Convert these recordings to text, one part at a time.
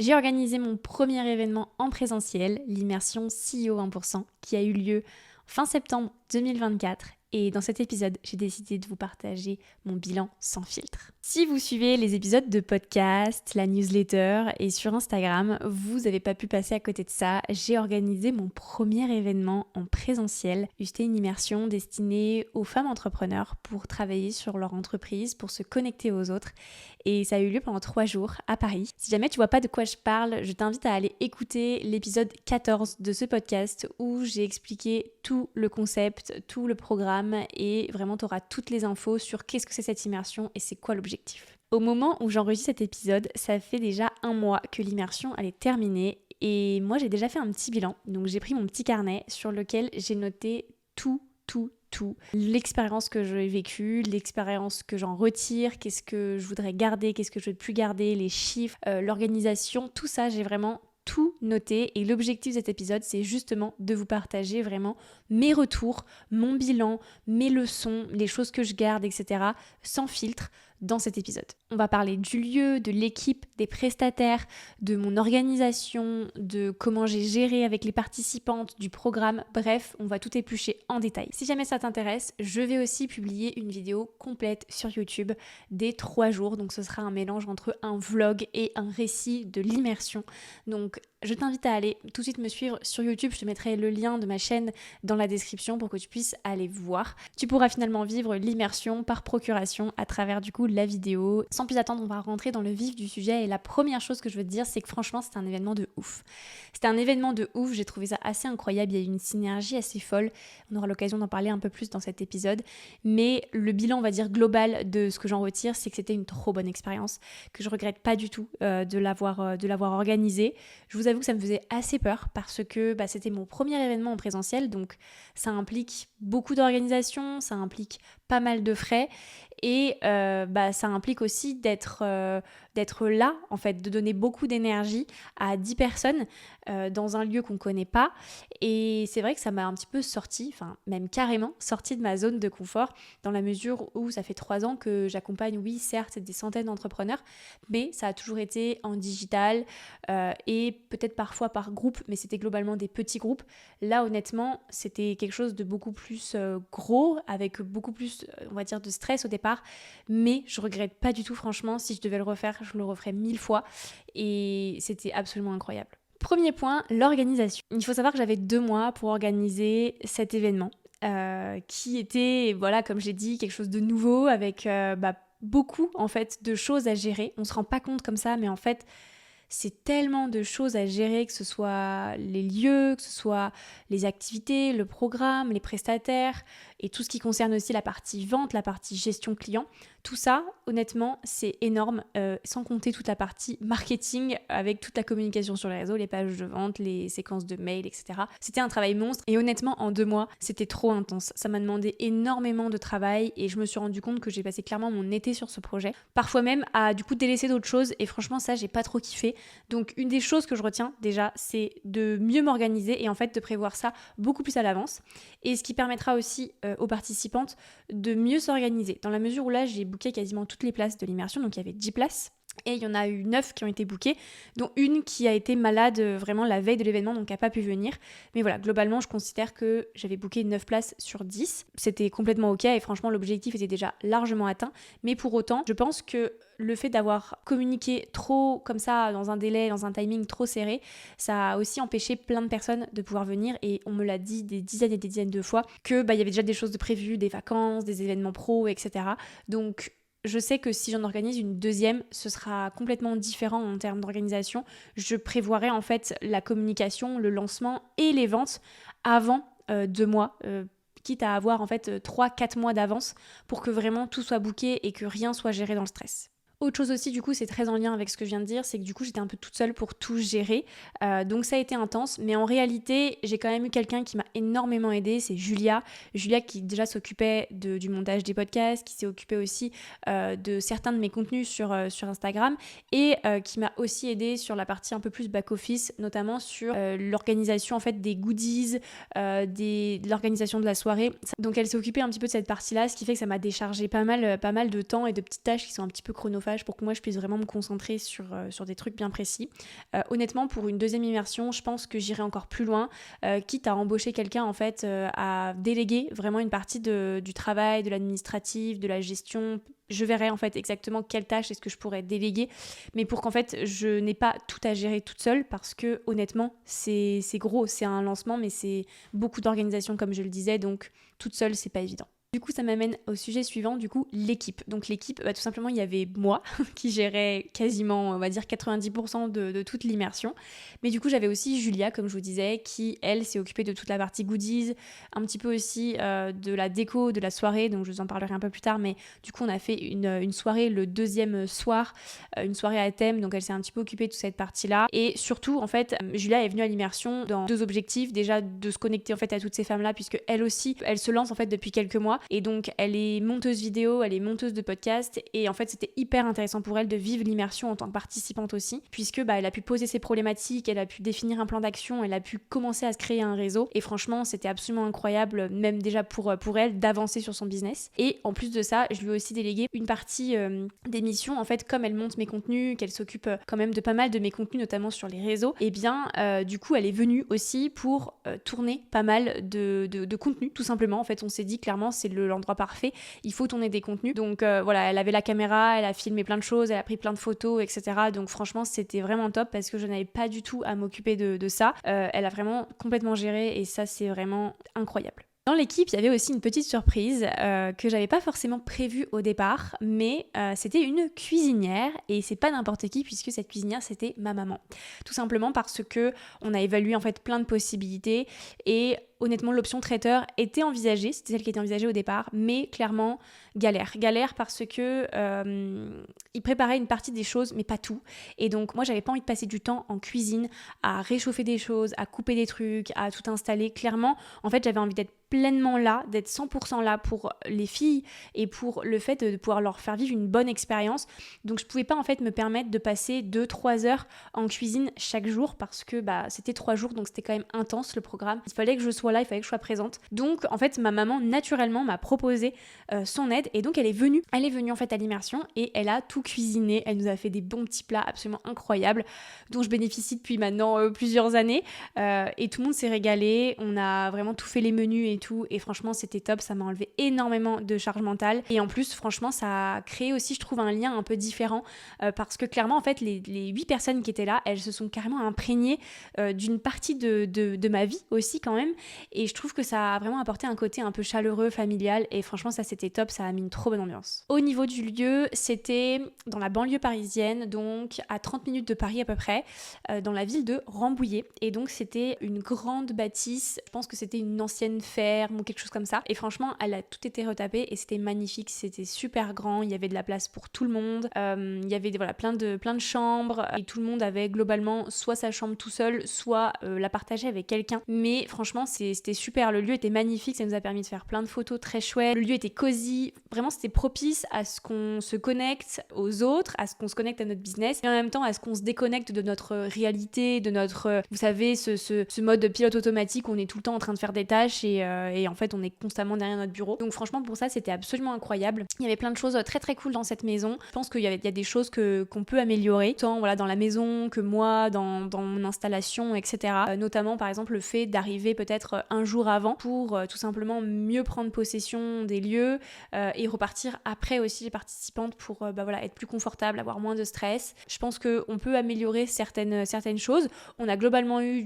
J'ai organisé mon premier événement en présentiel, l'immersion CEO 1%, qui a eu lieu fin septembre 2024. Et dans cet épisode, j'ai décidé de vous partager mon bilan sans filtre. Si vous suivez les épisodes de podcast, la newsletter et sur Instagram, vous n'avez pas pu passer à côté de ça. J'ai organisé mon premier événement en présentiel. C'était une immersion destinée aux femmes entrepreneurs pour travailler sur leur entreprise, pour se connecter aux autres. Et ça a eu lieu pendant 3 jours à Paris. Si jamais tu vois pas de quoi je parle, je t'invite à aller écouter l'épisode 14 de ce podcast où j'ai expliqué tout le concept, tout le programme et vraiment tu auras toutes les infos sur qu'est-ce que c'est cette immersion et c'est quoi l'objectif. Au moment où j'enregistre cet épisode, ça fait déjà 1 mois que l'immersion elle est terminée et moi j'ai déjà fait un petit bilan. Donc j'ai pris mon petit carnet sur lequel j'ai noté tout, l'expérience que j'ai vécue, l'expérience que j'en retire, qu'est-ce que je voudrais garder, qu'est-ce que je ne veux plus garder, les chiffres, l'organisation, tout ça, j'ai vraiment tout noté et l'objectif de cet épisode, c'est justement de vous partager vraiment mes retours, mon bilan, mes leçons, les choses que je garde, etc. sans filtre dans cet épisode. On va parler du lieu, de l'équipe, des prestataires, de mon organisation, de comment j'ai géré avec les participantes, du programme, bref, on va tout éplucher en détail. Si jamais ça t'intéresse, je vais aussi publier une vidéo complète sur YouTube des 3 jours, donc ce sera un mélange entre un vlog et un récit de l'immersion. Donc je t'invite à aller tout de suite me suivre sur YouTube, je te mettrai le lien de ma chaîne dans la description pour que tu puisses aller voir. Tu pourras finalement vivre l'immersion par procuration à travers du coup la vidéo. Sans plus attendre, on va rentrer dans le vif du sujet et la première chose que je veux te dire, c'est que franchement c'était un événement de ouf. C'était un événement de ouf, j'ai trouvé ça assez incroyable, il y a eu une synergie assez folle, on aura l'occasion d'en parler un peu plus dans cet épisode, mais le bilan on va dire global de ce que j'en retire, c'est que c'était une trop bonne expérience, que je regrette pas du tout de l'avoir organisé. Je vous avoue que ça me faisait assez peur parce que c'était mon premier événement en présentiel, donc ça implique beaucoup d'organisation, ça implique pas mal de frais et ça implique aussi d'être là, en fait, de donner beaucoup d'énergie à 10 personnes dans un lieu qu'on connaît pas. Et c'est vrai que ça m'a un petit peu sorti, enfin même carrément sorti de ma zone de confort dans la mesure où ça fait 3 ans que j'accompagne, oui, certes, des centaines d'entrepreneurs, mais ça a toujours été en digital et peut-être parfois par groupe, mais c'était globalement des petits groupes. Là, honnêtement, c'était quelque chose de beaucoup plus gros, avec beaucoup plus, on va dire, de stress au départ, mais je regrette pas du tout, franchement. Si je devais le refaire, je le referais 1000 fois et c'était absolument incroyable. Premier point, l'organisation. Il faut savoir que j'avais 2 mois pour organiser cet événement qui était, voilà, comme j'ai dit, quelque chose de nouveau avec beaucoup en fait de choses à gérer. On se rend pas compte comme ça, mais en fait c'est tellement de choses à gérer, que ce soit les lieux, que ce soit les activités, le programme, les prestataires et tout ce qui concerne aussi la partie vente, la partie gestion client. Tout ça, honnêtement, c'est énorme, sans compter toute la partie marketing avec toute la communication sur les réseaux, les pages de vente, les séquences de mails, etc. C'était un travail monstre et honnêtement, en 2 mois, c'était trop intense. Ça m'a demandé énormément de travail et je me suis rendu compte que j'ai passé clairement mon été sur ce projet. Parfois même à du coup délaisser d'autres choses et franchement ça, j'ai pas trop kiffé. Donc une des choses que je retiens déjà, c'est de mieux m'organiser et en fait de prévoir ça beaucoup plus à l'avance. Et ce qui permettra aussi aux participantes de mieux s'organiser. Dans la mesure où là, j'ai booké quasiment toutes les places de l'immersion, donc il y avait 10 places. Et il y en a eu 9 qui ont été bookées, dont une qui a été malade vraiment la veille de l'événement, donc n'a pas pu venir. Mais voilà, globalement, je considère que j'avais booké 9 places sur 10. C'était complètement ok et franchement, l'objectif était déjà largement atteint. Mais pour autant, je pense que le fait d'avoir communiqué trop comme ça, dans un délai, dans un timing trop serré, ça a aussi empêché plein de personnes de pouvoir venir. Et on me l'a dit des dizaines et des dizaines de fois que il y avait déjà des choses de prévues, des vacances, des événements pro, etc. Donc je sais que si j'en organise une deuxième, ce sera complètement différent en termes d'organisation. Je prévoirai en fait la communication, le lancement et les ventes avant 2 mois, quitte à avoir en fait 3-4 mois d'avance pour que vraiment tout soit booké et que rien soit géré dans le stress. Autre chose aussi, du coup, c'est très en lien avec ce que je viens de dire, c'est que du coup, j'étais un peu toute seule pour tout gérer. Donc ça a été intense, mais en réalité, j'ai quand même eu quelqu'un qui m'a énormément aidée, c'est Julia. Julia qui déjà s'occupait du montage des podcasts, qui s'est occupée aussi de certains de mes contenus sur Instagram et qui m'a aussi aidée sur la partie un peu plus back-office, notamment sur l'organisation en fait des goodies, de l'organisation de la soirée. Donc elle s'est occupée un petit peu de cette partie-là, ce qui fait que ça m'a déchargé pas mal de temps et de petites tâches qui sont un petit peu chronophages chronophage pour que moi je puisse vraiment me concentrer sur des trucs bien précis. Honnêtement, pour une deuxième immersion, je pense que j'irai encore plus loin, quitte à embaucher quelqu'un en fait, à déléguer vraiment une partie du travail, de l'administratif, de la gestion. Je verrai en fait exactement quelle tâche est-ce que je pourrais déléguer, mais pour qu'en fait je n'ai pas tout à gérer toute seule, parce que honnêtement c'est gros, c'est un lancement, mais c'est beaucoup d'organisation comme je le disais, donc toute seule c'est pas évident. Du coup, ça m'amène au sujet suivant, du coup, l'équipe. Donc l'équipe, tout simplement, il y avait moi qui gérais quasiment, on va dire, 90% de toute l'immersion. Mais du coup, j'avais aussi Julia, comme je vous disais, qui, elle, s'est occupée de toute la partie goodies, un petit peu aussi de la déco, de la soirée, donc je vous en parlerai un peu plus tard. Mais du coup, on a fait une soirée le deuxième soir, une soirée à thème, donc elle s'est un petit peu occupée de toute cette partie-là. Et surtout, en fait, Julia est venue à l'immersion dans deux objectifs. Déjà, de se connecter en fait à toutes ces femmes-là, puisque elle aussi, elle se lance en fait depuis quelques mois. Et donc elle est monteuse vidéo, elle est monteuse de podcast, et en fait c'était hyper intéressant pour elle de vivre l'immersion en tant que participante aussi, puisque elle a pu poser ses problématiques, elle a pu définir un plan d'action, elle a pu commencer à se créer un réseau, et franchement c'était absolument incroyable, même déjà pour elle, d'avancer sur son business. Et en plus de ça, je lui ai aussi délégué une partie des missions, en fait, comme elle monte mes contenus, qu'elle s'occupe quand même de pas mal de mes contenus, notamment sur les réseaux, et bien du coup elle est venue aussi pour tourner pas mal de contenus, tout simplement. En fait on s'est dit clairement c'est l'endroit parfait, il faut tourner des contenus. Donc voilà, elle avait la caméra, elle a filmé plein de choses, elle a pris plein de photos, etc. Donc franchement c'était vraiment top, parce que je n'avais pas du tout à m'occuper de ça. Elle a vraiment complètement géré, et ça c'est vraiment incroyable. Dans l'équipe, il y avait aussi une petite surprise que j'avais pas forcément prévue au départ, mais c'était une cuisinière, et c'est pas n'importe qui, puisque cette cuisinière c'était ma maman. Tout simplement parce que on a évalué en fait plein de possibilités, et honnêtement l'option traiteur était envisagée, c'était celle qui était envisagée au départ, mais clairement galère parce que il préparait une partie des choses mais pas tout, et donc moi j'avais pas envie de passer du temps en cuisine à réchauffer des choses, à couper des trucs, à tout installer. Clairement en fait j'avais envie d'être pleinement là, d'être 100% là pour les filles, et pour le fait de pouvoir leur faire vivre une bonne expérience. Donc je pouvais pas en fait me permettre de passer 2-3 heures en cuisine chaque jour, parce que c'était 3 jours, donc c'était quand même intense le programme. Il fallait que je sois là, il fallait que je sois présente. Donc en fait ma maman naturellement m'a proposé son aide, et donc elle est venue en fait à l'immersion, et elle a tout cuisiné. Elle nous a fait des bons petits plats absolument incroyables dont je bénéficie depuis maintenant plusieurs années, et tout le monde s'est régalé. On a vraiment tout fait, les menus et tout, et franchement c'était top, ça m'a enlevé énormément de charge mentale, et en plus franchement ça a créé aussi, je trouve, un lien un peu différent, parce que clairement en fait les 8 personnes qui étaient là, elles se sont carrément imprégnées d'une partie de ma vie aussi quand même, et je trouve que ça a vraiment apporté un côté un peu chaleureux, familial, et franchement ça c'était top, ça a mis une trop bonne ambiance. Au niveau du lieu, c'était dans la banlieue parisienne, donc à 30 minutes de Paris à peu près, dans la ville de Rambouillet, et donc c'était une grande bâtisse, je pense que c'était une ancienne ferme ou quelque chose comme ça, et franchement elle a tout été retapée, et c'était magnifique, c'était super grand, il y avait de la place pour tout le monde, il y avait plein de chambres, et tout le monde avait globalement soit sa chambre tout seul, soit la partageait avec quelqu'un, mais franchement c'était super, le lieu était magnifique, ça nous a permis de faire plein de photos très chouettes, le lieu était cosy, vraiment c'était propice à ce qu'on se connecte aux autres, à ce qu'on se connecte à notre business, et en même temps à ce qu'on se déconnecte de notre réalité, de notre, vous savez, ce mode de pilote automatique où on est tout le temps en train de faire des tâches, et en fait on est constamment derrière notre bureau. Donc franchement pour ça c'était absolument incroyable. Il y avait plein de choses très très cool dans cette maison. Je pense qu'il y a des choses qu'on peut améliorer, tant dans la maison que moi, dans mon installation, etc. Notamment par exemple le fait d'arriver peut-être un jour avant pour tout simplement mieux prendre possession des lieux, et repartir après aussi les participantes pour être plus confortable, avoir moins de stress. Je pense qu'on peut améliorer certaines choses. On a globalement eu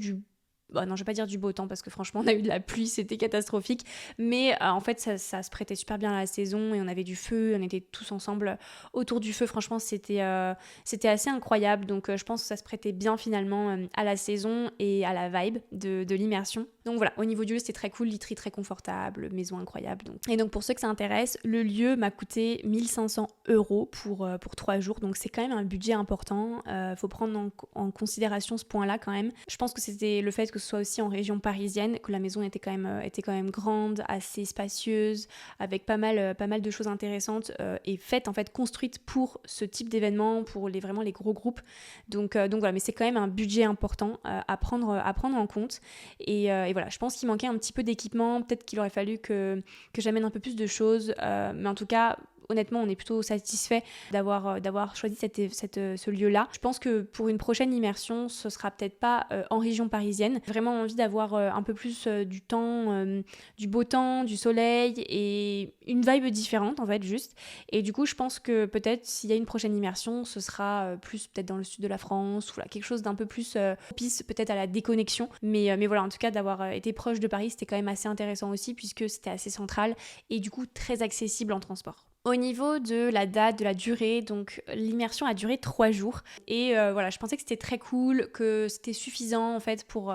non, je vais pas dire du beau temps, parce que franchement on a eu de la pluie, c'était catastrophique, mais en fait ça se prêtait super bien à la saison, et on avait du feu, on était tous ensemble autour du feu, franchement c'était assez incroyable, donc je pense que ça se prêtait bien finalement à la saison et à la vibe de l'immersion. Donc voilà, au niveau du lieu c'était très cool, literie très confortable, maison incroyable. Et donc pour ceux que ça intéresse, le lieu m'a coûté 1 500 € pour 3 jours, donc c'est quand même un budget important, faut prendre en considération ce point là quand même. Je pense que c'était le fait que ce soit aussi en région parisienne, que la maison était quand même grande, assez spacieuse, avec pas mal de choses intéressantes, et faite en fait, construite pour ce type d'événement, pour vraiment les gros groupes. Donc voilà, mais c'est quand même un budget important à prendre en compte, et voilà, je pense qu'il manquait un petit peu d'équipement, peut-être qu'il aurait fallu que j'amène un peu plus de choses, mais en tout cas honnêtement, on est plutôt satisfait d'avoir choisi ce lieu-là. Je pense que pour une prochaine immersion, ce sera peut-être pas en région parisienne. Vraiment envie d'avoir un peu plus du temps, du beau temps, du soleil et une vibe différente en fait juste. Et du coup, je pense que peut-être s'il y a une prochaine immersion, ce sera plus peut-être dans le sud de la France ou voilà, quelque chose d'un peu plus propice peut-être à la déconnexion. Mais voilà, en tout cas, d'avoir été proche de Paris, c'était quand même assez intéressant aussi puisque c'était assez central et du coup très accessible en transport. Au niveau de la date, de la durée, donc l'immersion a duré 3 jours et voilà, je pensais que c'était très cool, que c'était suffisant en fait pour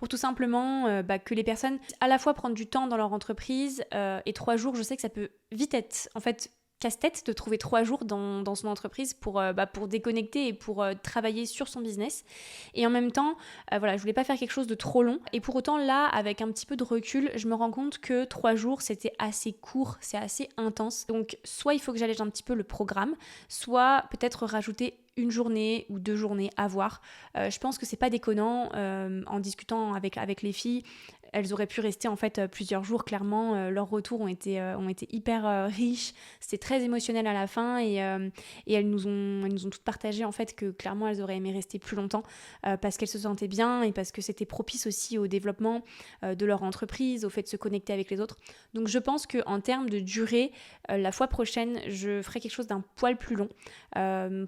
tout simplement que les personnes à la fois prendre du temps dans leur entreprise et 3 jours, je sais que ça peut vite être en fait casse-tête de trouver 3 jours dans son entreprise pour déconnecter et pour travailler sur son business. Et en même temps, voilà, je voulais pas faire quelque chose de trop long. Et pour autant, là, avec un petit peu de recul, je me rends compte que 3 jours, c'était assez court, c'est assez intense. Donc, soit il faut que j'allège un petit peu le programme, soit peut-être rajouter une journée ou 2 journées à voir. Je pense que c'est pas déconnant en discutant avec les filles. Elles auraient pu rester en fait plusieurs jours, clairement. Leurs retours ont été hyper riches. C'était très émotionnel à la fin et elles nous ont toutes partagé en fait que clairement elles auraient aimé rester plus longtemps parce qu'elles se sentaient bien et parce que c'était propice aussi au développement de leur entreprise, au fait de se connecter avec les autres. Donc je pense qu'en termes de durée, la fois prochaine, je ferai quelque chose d'un poil plus long,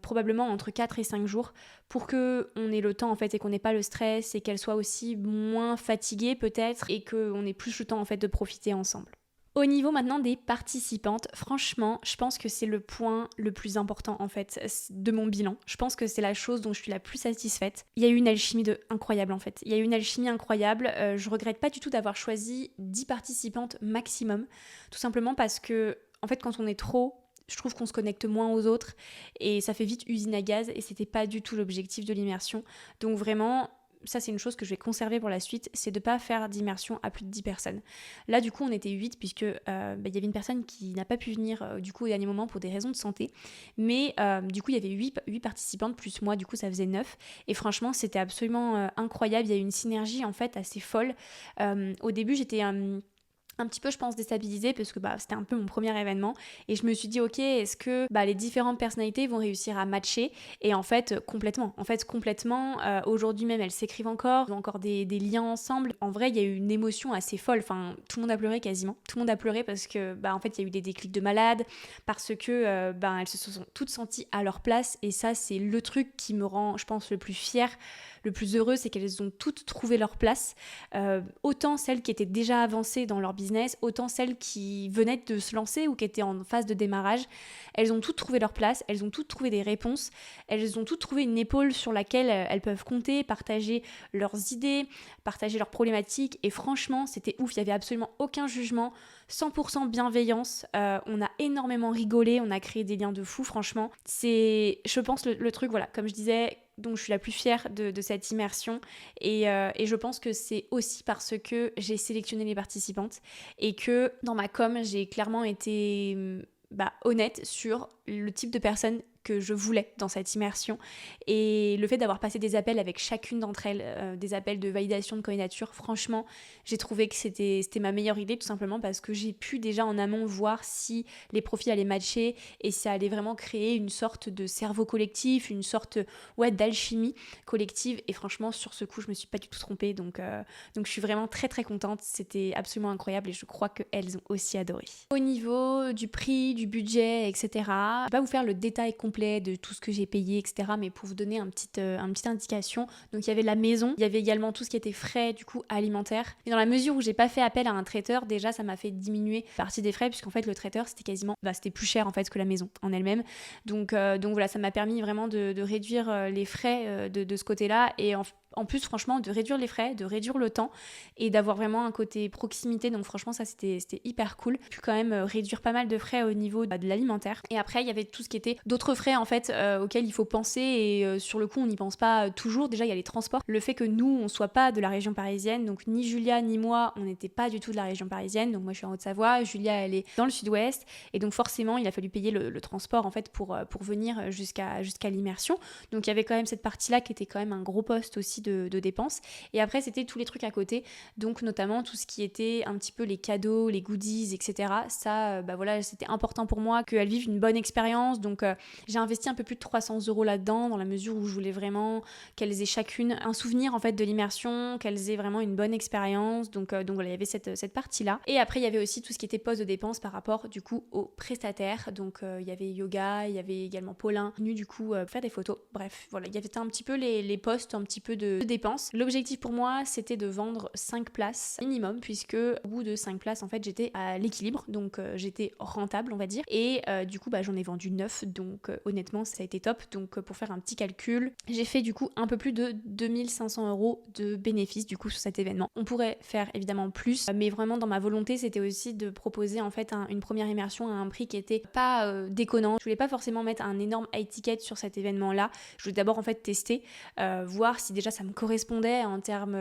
probablement entre 4 et 5 jours pour qu'on ait le temps en fait et qu'on n'ait pas le stress et qu'elles soient aussi moins fatiguées peut-être et qu'on ait plus le temps en fait de profiter ensemble. Au niveau maintenant des participantes, franchement, je pense que c'est le point le plus important en fait de mon bilan. Je pense que c'est la chose dont je suis la plus satisfaite. Il y a eu une alchimie incroyable en fait. Il y a eu une alchimie incroyable. Je regrette pas du tout d'avoir choisi 10 participantes maximum, tout simplement parce que en fait quand on est trop, je trouve qu'on se connecte moins aux autres et ça fait vite usine à gaz et c'était pas du tout l'objectif de l'immersion. Donc vraiment, ça c'est une chose que je vais conserver pour la suite, c'est de pas faire d'immersion à plus de 10 personnes. Là du coup on était 8 puisque y avait une personne qui n'a pas pu venir du coup au dernier moment pour des raisons de santé, mais du coup il y avait 8 participantes plus moi, du coup ça faisait 9 et franchement c'était absolument incroyable, il y a eu une synergie en fait assez folle. Au début j'étais un petit peu je pense déstabilisée parce que c'était un peu mon premier événement et je me suis dit ok, est-ce que les différentes personnalités vont réussir à matcher et en fait complètement aujourd'hui même elles s'écrivent encore, ils ont encore des liens ensemble. En vrai il y a eu une émotion assez folle, enfin tout le monde a pleuré quasiment, tout le monde a pleuré parce que en fait il y a eu des déclics de malades parce que elles se sont toutes senties à leur place et ça c'est le truc qui me rend je pense le plus fière, le plus heureux, c'est qu'elles ont toutes trouvé leur place, autant celles qui étaient déjà avancées dans leur business, autant celles qui venaient de se lancer ou qui étaient en phase de démarrage. Elles ont toutes trouvé leur place, elles ont toutes trouvé des réponses, elles ont toutes trouvé une épaule sur laquelle elles peuvent compter, partager leurs idées, partager leurs problématiques et franchement c'était ouf, il n'y avait absolument aucun jugement, 100% bienveillance, on a énormément rigolé, on a créé des liens de fou, franchement c'est je pense le truc, voilà, comme je disais, donc je suis la plus fière de cette immersion et je pense que c'est aussi parce que j'ai sélectionné les participantes et que dans ma com j'ai clairement été honnête sur le type de personnes que je voulais dans cette immersion et le fait d'avoir passé des appels avec chacune d'entre elles, des appels de validation de candidature, franchement j'ai trouvé que c'était ma meilleure idée tout simplement parce que j'ai pu déjà en amont voir si les profils allaient matcher et ça allait vraiment créer une sorte de cerveau collectif, une sorte d'alchimie collective et franchement sur ce coup je me suis pas du tout trompée donc je suis vraiment très très contente, c'était absolument incroyable et je crois qu'elles ont aussi adoré. Au niveau du prix, du budget, etc. Je vais pas vous faire le détail complet de tout ce que j'ai payé, etc. Mais pour vous donner une petite indication, donc il y avait la maison, il y avait également tout ce qui était frais du coup alimentaires. Et dans la mesure où j'ai pas fait appel à un traiteur, déjà ça m'a fait diminuer la partie des frais puisqu'en fait le traiteur c'était quasiment, c'était plus cher en fait que la maison en elle-même. Donc voilà, ça m'a permis vraiment de réduire les frais de ce côté-là et en plus franchement de réduire les frais, de réduire le temps et d'avoir vraiment un côté proximité, donc franchement ça c'était hyper cool. J'ai pu quand même réduire pas mal de frais au niveau de l'alimentaire et après il y avait tout ce qui était d'autres frais en fait auxquels il faut penser et sur le coup on n'y pense pas toujours. Déjà il y a les transports, le fait que nous on soit pas de la région parisienne, donc ni Julia ni moi on n'était pas du tout de la région parisienne, donc moi je suis en Haute-Savoie, Julia elle est dans le sud-ouest et donc forcément il a fallu payer le transport en fait pour venir jusqu'à l'immersion, donc il y avait quand même cette partie là qui était quand même un gros poste aussi sortie de dépenses. Et après, c'était tous les trucs à côté, donc notamment tout ce qui était un petit peu les cadeaux, les goodies, etc. Ça, voilà, c'était important pour moi qu'elles vivent une bonne expérience. Donc j'ai investi un peu plus de 300 € là-dedans, dans la mesure où je voulais vraiment qu'elles aient chacune un souvenir en fait de l'immersion, qu'elles aient vraiment une bonne expérience. Donc voilà, il y avait cette partie-là. Et après, il y avait aussi tout ce qui était poste de dépenses par rapport du coup aux prestataires. Donc il y avait yoga, il y avait également Paulin venu du coup faire des photos. Bref, voilà, il y avait un petit peu les postes, un petit peu de dépenses. L'objectif pour moi, c'était de vendre 5 places minimum, puisque au bout de 5 places, en fait, j'étais à l'équilibre, donc j'étais rentable, on va dire. Et du coup, j'en ai vendu 9, donc honnêtement, ça a été top. Donc pour faire un petit calcul, j'ai fait du coup un peu plus de 2500 € de bénéfices du coup sur cet événement. On pourrait faire évidemment plus, mais vraiment dans ma volonté, c'était aussi de proposer en fait une première immersion à un prix qui était pas déconnant. Je voulais pas forcément mettre un énorme high ticket sur cet événement-là. Je voulais d'abord en fait tester, voir si déjà ça me correspondait en termes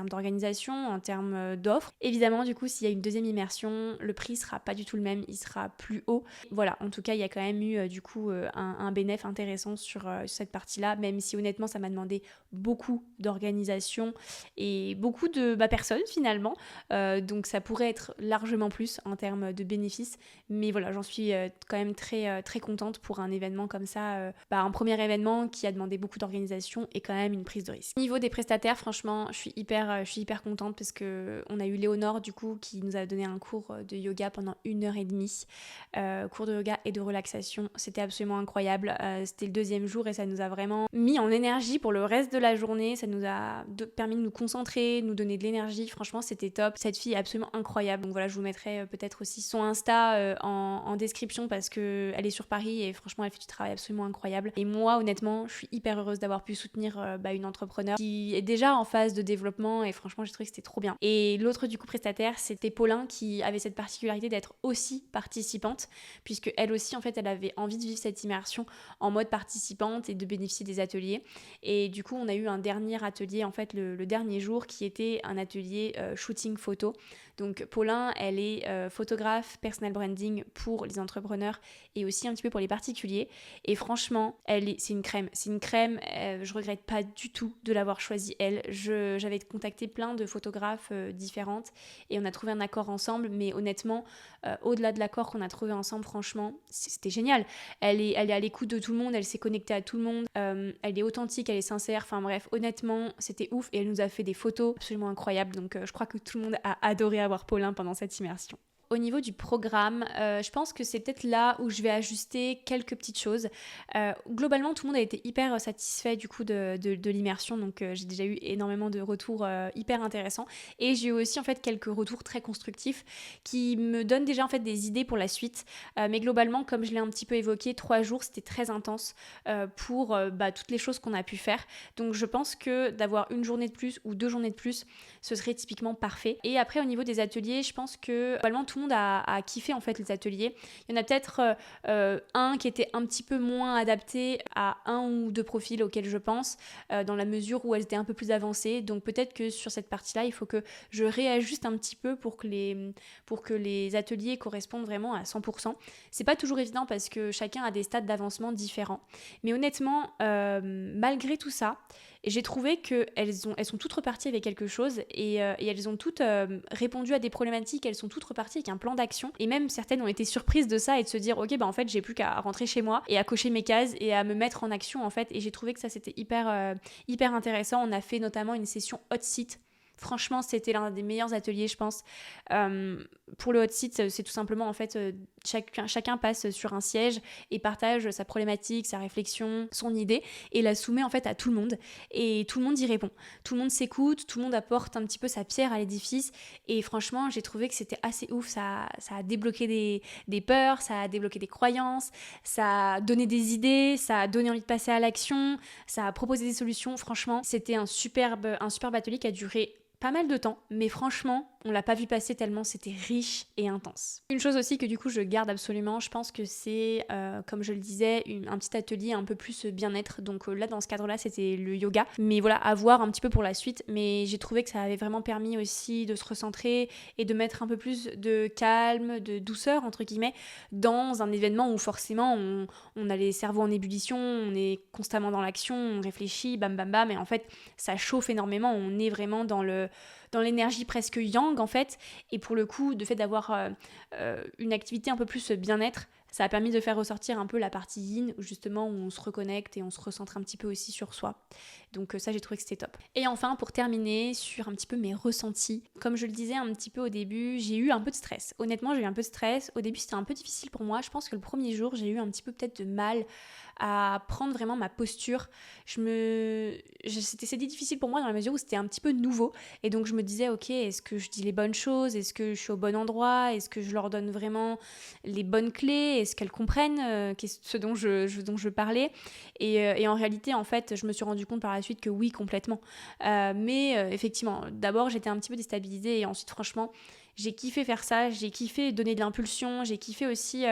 d'organisation, en termes d'offres. Évidemment, du coup, s'il y a une deuxième immersion, le prix sera pas du tout le même, il sera plus haut. Voilà, en tout cas, il y a quand même eu du coup un bénéfice intéressant sur cette partie-là, même si honnêtement, ça m'a demandé beaucoup d'organisation et beaucoup de personnes finalement. Donc ça pourrait être largement plus en termes de bénéfices, mais voilà, j'en suis quand même très, très contente pour un événement comme ça, un premier événement qui a demandé beaucoup d'organisation et quand même une prise de risque. Au niveau des prestataires, franchement, je suis hyper contente parce que on a eu Léonore du coup qui nous a donné un cours de yoga pendant 1h30, cours de yoga et de relaxation. C'était absolument incroyable. C'était le deuxième jour et ça nous a vraiment mis en énergie pour le reste de la journée. Ça nous a permis de nous concentrer, de nous donner de l'énergie. Franchement, c'était top. Cette fille est absolument incroyable. Donc voilà, je vous mettrai peut-être aussi son Insta en description parce que elle est sur Paris et franchement, elle fait du travail absolument incroyable. Et moi, honnêtement, je suis hyper heureuse d'avoir pu soutenir une entrepreneur qui est déjà en phase de développement et franchement, j'ai trouvé que c'était trop bien. Et l'autre du coup prestataire, c'était Paulin qui avait cette particularité d'être aussi participante, puisque elle aussi, en fait, elle avait envie de vivre cette immersion en mode participante et de bénéficier des ateliers. Et du coup, on a eu un dernier atelier, en fait, le dernier jour, qui était un atelier shooting photo. Donc Paulin, elle est photographe, personal branding pour les entrepreneurs et aussi un petit peu pour les particuliers. Et franchement, c'est une crème. C'est une crème, je regrette pas du tout de l'avoir choisie elle. J'avais contacté plein de photographes différentes et on a trouvé un accord ensemble, mais honnêtement, au-delà de l'accord qu'on a trouvé ensemble, franchement, c'était génial. Elle est à l'écoute de tout le monde, elle s'est connectée à tout le monde, elle est authentique, elle est sincère, enfin bref, honnêtement, c'était ouf et elle nous a fait des photos absolument incroyables, donc je crois que tout le monde a adoré avoir Paulin pendant cette immersion. Au niveau du programme, je pense que c'est peut-être là où je vais ajuster quelques petites choses. Globalement, tout le monde a été hyper satisfait du coup de l'immersion, donc j'ai déjà eu énormément de retours hyper intéressants. Et j'ai eu aussi en fait quelques retours très constructifs qui me donnent déjà en fait des idées pour la suite. Mais globalement, comme je l'ai un petit peu évoqué, 3 jours c'était très intense pour toutes les choses qu'on a pu faire. Donc je pense que d'avoir une journée de plus ou 2 journées de plus, ce serait typiquement parfait. Et après au niveau des ateliers, je pense que globalement tout le monde a kiffé en fait les ateliers. Il y en a peut-être un qui était un petit peu moins adapté à un ou deux profils auxquels je pense, dans la mesure où elles étaient un peu plus avancées. Donc peut-être que sur cette partie-là, il faut que je réajuste un petit peu pour que les ateliers correspondent vraiment à 100%. C'est pas toujours évident parce que chacun a des stades d'avancement différents. Mais honnêtement, malgré tout ça, j'ai trouvé qu'elles sont toutes reparties avec quelque chose et elles ont toutes répondu à des problématiques, elles sont toutes reparties avec un plan d'action et même certaines ont été surprises de ça et de se dire ok en fait j'ai plus qu'à rentrer chez moi et à cocher mes cases et à me mettre en action en fait, et j'ai trouvé que ça c'était hyper intéressant. On a fait notamment une session hot seat. Franchement, c'était l'un des meilleurs ateliers, je pense. Pour le hot seat, c'est tout simplement, en fait, chacun passe sur un siège et partage sa problématique, sa réflexion, son idée, et la soumet, en fait, à tout le monde. Et tout le monde y répond. Tout le monde s'écoute, tout le monde apporte un petit peu sa pierre à l'édifice. Et franchement, j'ai trouvé que c'était assez ouf. Ça a débloqué des peurs, ça a débloqué des croyances, ça a donné des idées, ça a donné envie de passer à l'action, ça a proposé des solutions. Franchement, c'était un superbe atelier qui a duré pas mal de temps, mais franchement, on l'a pas vu passer tellement c'était riche et intense. Une chose aussi que du coup je garde absolument, je pense que c'est, comme je le disais, un petit atelier un peu plus bien-être. Donc là, dans ce cadre-là, c'était le yoga. Mais voilà, à voir un petit peu pour la suite. Mais j'ai trouvé que ça avait vraiment permis aussi de se recentrer et de mettre un peu plus de calme, de douceur, entre guillemets, dans un événement où forcément on a les cerveaux en ébullition, on est constamment dans l'action, on réfléchit, bam bam bam, et en fait, ça chauffe énormément, on est vraiment dans l'énergie presque yang en fait, et pour le coup, le fait d'avoir une activité un peu plus bien-être, ça a permis de faire ressortir un peu la partie yin, où justement on se reconnecte et on se recentre un petit peu aussi sur soi. Donc ça, j'ai trouvé que c'était top. Et enfin, pour terminer, sur un petit peu mes ressentis. Comme je le disais un petit peu au début, j'ai eu un peu de stress. Honnêtement, j'ai eu un peu de stress. Au début, c'était un peu difficile pour moi. Je pense que le premier jour, j'ai eu un petit peu peut-être de mal à prendre vraiment ma posture. C'était difficile pour moi dans la mesure où c'était un petit peu nouveau. Et donc je me disais, ok, est-ce que je dis les bonnes choses? Est-ce que je suis au bon endroit? Est-ce que je leur donne vraiment les bonnes clés? Est-ce qu'elles comprennent ce dont je parlais? Et en réalité, en fait, je me suis rendu compte par la suite que oui, complètement. Mais effectivement, d'abord, j'étais un petit peu déstabilisée et ensuite, franchement, j'ai kiffé faire ça, j'ai kiffé donner de l'impulsion, j'ai kiffé aussi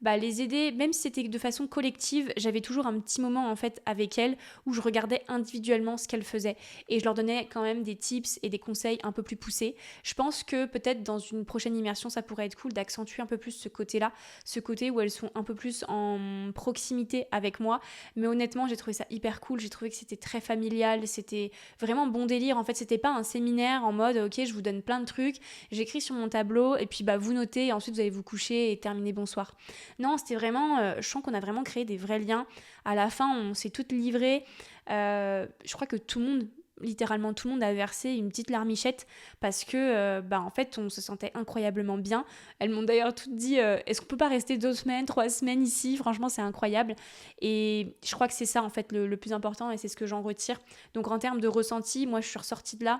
les aider, même si c'était de façon collective, j'avais toujours un petit moment en fait avec elles où je regardais individuellement ce qu'elles faisaient et je leur donnais quand même des tips et des conseils un peu plus poussés. Je pense que peut-être dans une prochaine immersion, ça pourrait être cool d'accentuer un peu plus ce côté-là, ce côté où elles sont un peu plus en proximité avec moi. Mais honnêtement, j'ai trouvé ça hyper cool, j'ai trouvé que c'était très familial, c'était vraiment bon délire. En fait, c'était pas un séminaire en mode ok, je vous donne plein de trucs, j'écris sur mon tableau et puis vous notez et ensuite vous allez vous coucher et terminer bonsoir. Non, c'était vraiment, je sens qu'on a vraiment créé des vrais liens. À la fin, on s'est toutes livrées. Je crois que littéralement tout le monde a versé une petite larmichette parce que en fait on se sentait incroyablement bien. Elles m'ont d'ailleurs toutes dit est-ce qu'on peut pas rester 2 semaines, 3 semaines ici, franchement c'est incroyable. Et je crois que c'est ça en fait le plus important et c'est ce que j'en retire. Donc en termes de ressenti, moi je suis ressortie de là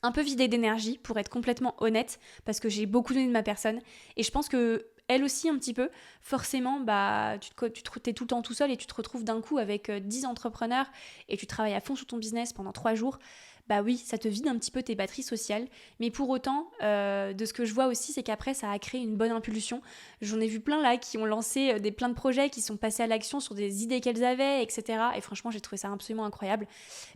un peu vidée d'énergie pour être complètement honnête parce que j'ai beaucoup donné de ma personne et je pense que elle aussi un petit peu, forcément, t'es tout le temps tout seul et tu te retrouves d'un coup avec 10 entrepreneurs et tu travailles à fond sur ton business pendant 3 jours. Bah oui, ça te vide un petit peu tes batteries sociales. Mais pour autant, de ce que je vois aussi, c'est qu'après, ça a créé une bonne impulsion. J'en ai vu plein là qui ont lancé plein de projets, qui sont passés à l'action sur des idées qu'elles avaient, etc. Et franchement, j'ai trouvé ça absolument incroyable.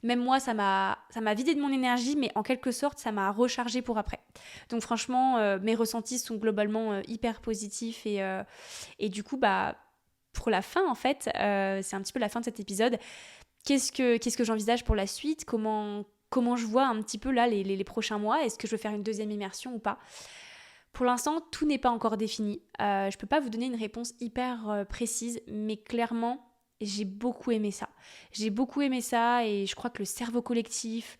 Même moi, ça m'a vidé de mon énergie, mais en quelque sorte, ça m'a rechargé pour après. Donc franchement, mes ressentis sont globalement hyper positifs. Et du coup, pour la fin, en fait, c'est un petit peu la fin de cet épisode. Qu'est-ce que j'envisage pour la suite? Comment je vois un petit peu là les prochains mois? Est-ce que je veux faire une deuxième immersion ou pas? Pour l'instant, tout n'est pas encore défini. Je peux pas vous donner une réponse hyper précise, mais clairement, j'ai beaucoup aimé ça. J'ai beaucoup aimé ça et je crois que le cerveau collectif,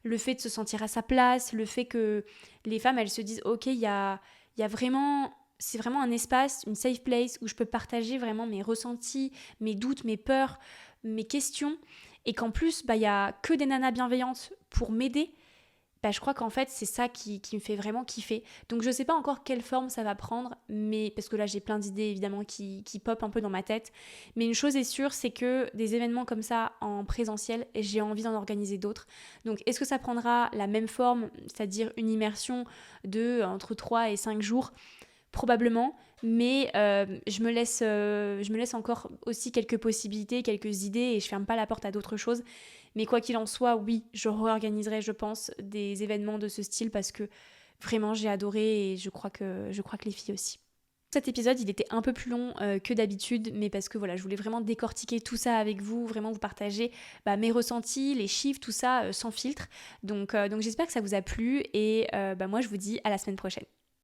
le fait de se sentir à sa place, le fait que les femmes, elles se disent « Ok, il y a vraiment... » C'est vraiment un espace, une safe place où je peux partager vraiment mes ressentis, mes doutes, mes peurs, mes questions. Et qu'en plus, il y a que des nanas bienveillantes pour m'aider. Je crois qu'en fait, c'est ça qui me fait vraiment kiffer. Donc je sais pas encore quelle forme ça va prendre, mais parce que là, j'ai plein d'idées évidemment qui popent un peu dans ma tête. Mais une chose est sûre, c'est que des événements comme ça en présentiel, j'ai envie d'en organiser d'autres. Donc est-ce que ça prendra la même forme, c'est-à-dire une immersion de entre 3 et 5 jours ? Probablement, mais je me laisse encore aussi quelques possibilités, quelques idées et je ferme pas la porte à d'autres choses. Mais quoi qu'il en soit, oui, je réorganiserai, je pense, des événements de ce style parce que vraiment j'ai adoré et je crois que les filles aussi. Cet épisode, il était un peu plus long que d'habitude, mais parce que voilà, je voulais vraiment décortiquer tout ça avec vous, vraiment vous partager mes ressentis, les chiffres, tout ça sans filtre. Donc j'espère que ça vous a plu et moi je vous dis à la semaine prochaine.